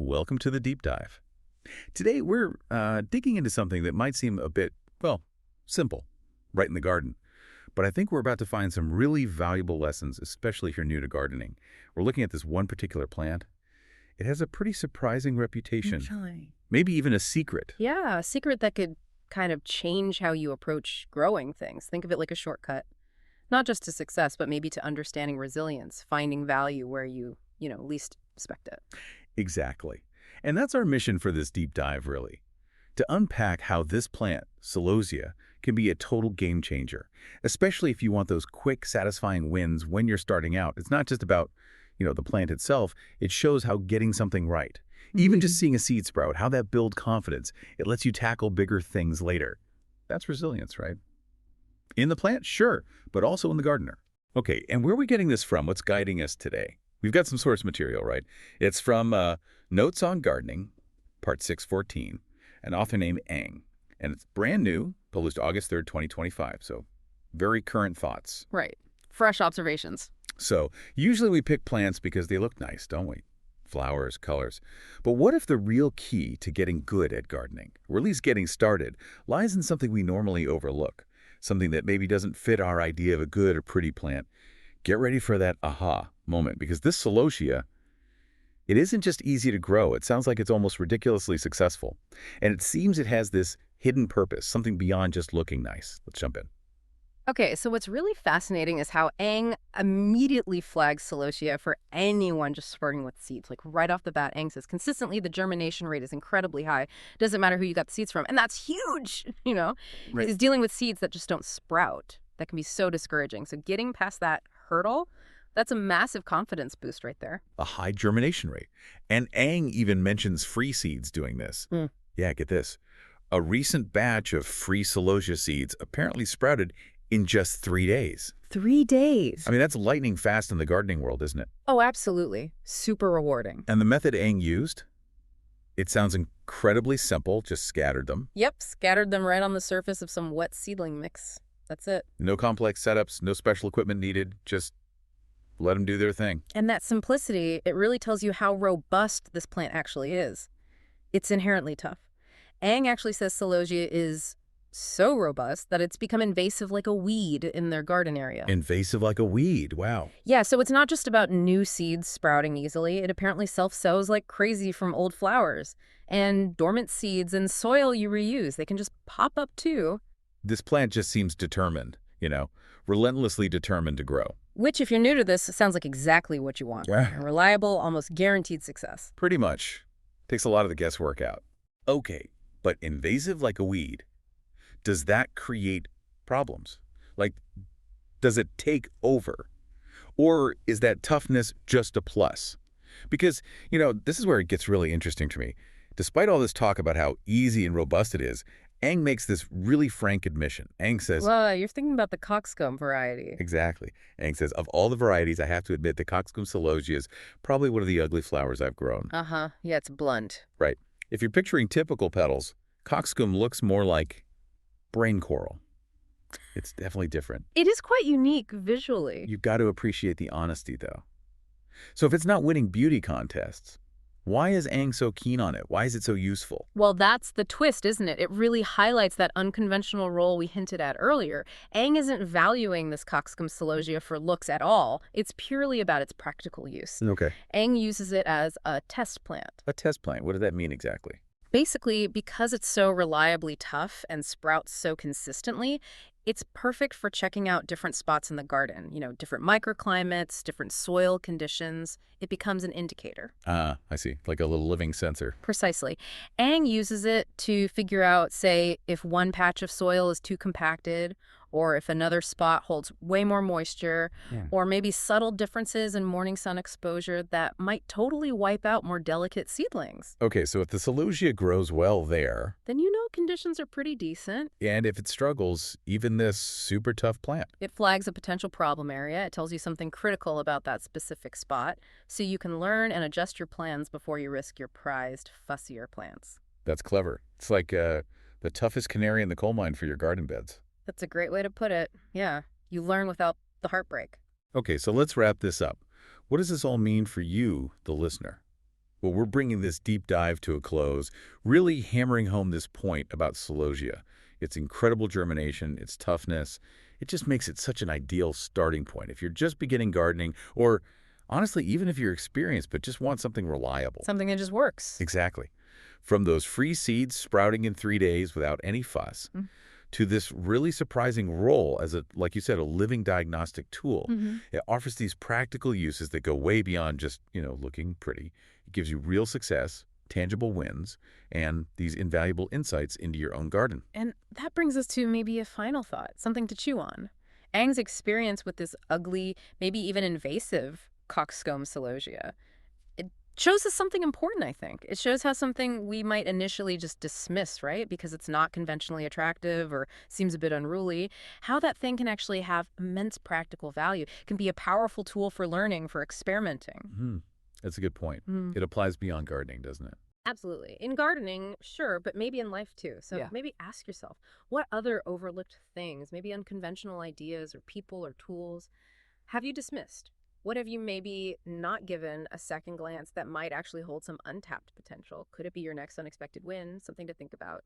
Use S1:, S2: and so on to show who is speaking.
S1: Welcome to the deep dive. Today we're digging into something that might seem a bit, well, simple, right in the garden. But I think we're about to find some really valuable lessons, especially if you're new to gardening. We're looking at this one particular plant. It has a pretty surprising reputation,
S2: Actually.
S1: maybe even a secret.
S2: Yeah, a secret that could kind of change how you approach growing things. Think of it like a shortcut, not just to success, but maybe to understanding resilience, finding value where you least expect it.
S1: Exactly. And that's our mission for this deep dive, really. To unpack how this plant, Celosia, can be a total game changer, especially if you want those quick, satisfying wins when you're starting out. It's not just about, the plant itself. It shows how getting something right, even just seeing a seed sprout, how that builds confidence. It lets you tackle bigger things later. That's resilience, right? In the plant, sure, but also in the gardener. Okay, and where are we getting this from? What's guiding us today? We've got some source material, right? It's from Notes on Gardening, Part 614, an author named Ang. And it's brand new, published August 3rd, 2025, so very current thoughts.
S2: Right. Fresh observations.
S1: So usually we pick plants because they look nice, don't we? Flowers, colors. But what if the real key to getting good at gardening, or at least getting started, lies in something we normally overlook, something that maybe doesn't fit our idea of a good or pretty plant? Get ready for that aha moment, because this Celosia, it isn't just easy to grow. It sounds like it's almost ridiculously successful. And it seems it has this hidden purpose, something beyond just looking nice. Let's jump in.
S2: Okay, so what's really fascinating is how Ang immediately flags Celosia for anyone just starting with seeds. Like right off the bat, Ang says consistently the germination rate is incredibly high. Doesn't matter who you got the seeds from. And that's huge,
S1: Right.
S2: He's dealing with seeds that just don't sprout. That can be so discouraging. So getting past that hurdle, that's a massive confidence boost right there.
S1: A high germination rate. And Ang even mentions free seeds doing this. Yeah, get this. A recent batch of free Celosia seeds apparently sprouted in just 3 days.
S2: 3 days.
S1: I mean, that's lightning fast in the gardening world, isn't it?
S2: Oh, absolutely. Super rewarding.
S1: And the method Ang used? It sounds incredibly simple, just scattered them.
S2: Yep, scattered them right on the surface of some wet seedling mix. That's it.
S1: No complex setups, no special equipment needed, just let them do their thing.
S2: And that simplicity, it really tells you how robust this plant actually is. It's inherently tough. Ang actually says Celosia is so robust that it's become invasive like a weed in their garden area.
S1: Invasive like a weed, wow.
S2: Yeah, so it's not just about new seeds sprouting easily. It apparently self-sows like crazy from old flowers. And dormant seeds and soil you reuse, they can just pop up too.
S1: This plant just seems determined, relentlessly determined to grow.
S2: Which, if you're new to this, sounds like exactly what you want.
S1: Yeah.
S2: A reliable, almost guaranteed success.
S1: Pretty much. Takes a lot of the guesswork out. Okay, but invasive like a weed, does that create problems? Like, does it take over? Or is that toughness just a plus? Because, this is where it gets really interesting to me. Despite all this talk about how easy and robust it is, Ang makes this really frank admission. Ang says...
S2: Well, you're thinking about the Cockscomb variety.
S1: Exactly. Ang says, of all the varieties, I have to admit the Cockscomb Celosia is probably one of the ugly flowers I've grown.
S2: Uh-huh. Yeah, it's blunt.
S1: Right. If you're picturing typical petals, Cockscomb looks more like brain coral. It's definitely different.
S2: It is quite unique visually.
S1: You've got to appreciate the honesty, though. So if it's not winning beauty contests, why is Ang so keen on it? Why is it so useful?
S2: Well, that's the twist, isn't it? It really highlights that unconventional role we hinted at earlier. Ang isn't valuing this Cockscomb Celosia for looks at all. It's purely about its practical use.
S1: Okay.
S2: Ang uses it as a test plant.
S1: A test plant. What does that mean exactly?
S2: Basically, because it's so reliably tough and sprouts so consistently, it's perfect for checking out different spots in the garden, different microclimates, different soil conditions. It becomes an indicator.
S1: Ah, I see. Like a little living sensor.
S2: Precisely. Ang uses it to figure out, say, if one patch of soil is too compacted, or if another spot holds way more moisture, or maybe subtle differences in morning sun exposure that might totally wipe out more delicate seedlings.
S1: Okay, so if the Celosia grows well there...
S2: then conditions are pretty decent.
S1: And if it struggles, even this super tough plant.
S2: It flags a potential problem area. It tells you something critical about that specific spot, so you can learn and adjust your plans before you risk your prized, fussier plants.
S1: That's clever. It's like the toughest canary in the coal mine for your garden beds.
S2: That's a great way to put it. Yeah, you learn without the heartbreak.
S1: Okay, so let's wrap this up. What does this all mean for you, the listener? Well, we're bringing this deep dive to a close, really hammering home this point about Celosia. Its incredible germination, its toughness, it just makes it such an ideal starting point if you're just beginning gardening or, honestly, even if you're experienced but just want something reliable.
S2: Something that just works.
S1: Exactly. From those free seeds sprouting in 3 days without any fuss,
S2: Mm.
S1: to this really surprising role as a, like you said, a living diagnostic tool. It offers these practical uses that go way beyond just, looking pretty. It gives you real success, tangible wins, and these invaluable insights into your own garden.
S2: And that brings us to maybe a final thought, something to chew on. Ang's experience with this ugly, maybe even invasive Cockscomb Celosia, it shows us something important, I think. It shows how something we might initially just dismiss, right? Because it's not conventionally attractive or seems a bit unruly, how that thing can actually have immense practical value, can be a powerful tool for learning, for experimenting.
S1: That's a good point. It applies beyond gardening, doesn't it?
S2: Absolutely. In gardening, sure, but maybe in life too. So
S3: Yeah.
S2: maybe ask yourself, what other overlooked things, maybe unconventional ideas or people or tools, have you dismissed? What have you maybe not given a second glance that might actually hold some untapped potential? Could it be your next unexpected win? Something to think about.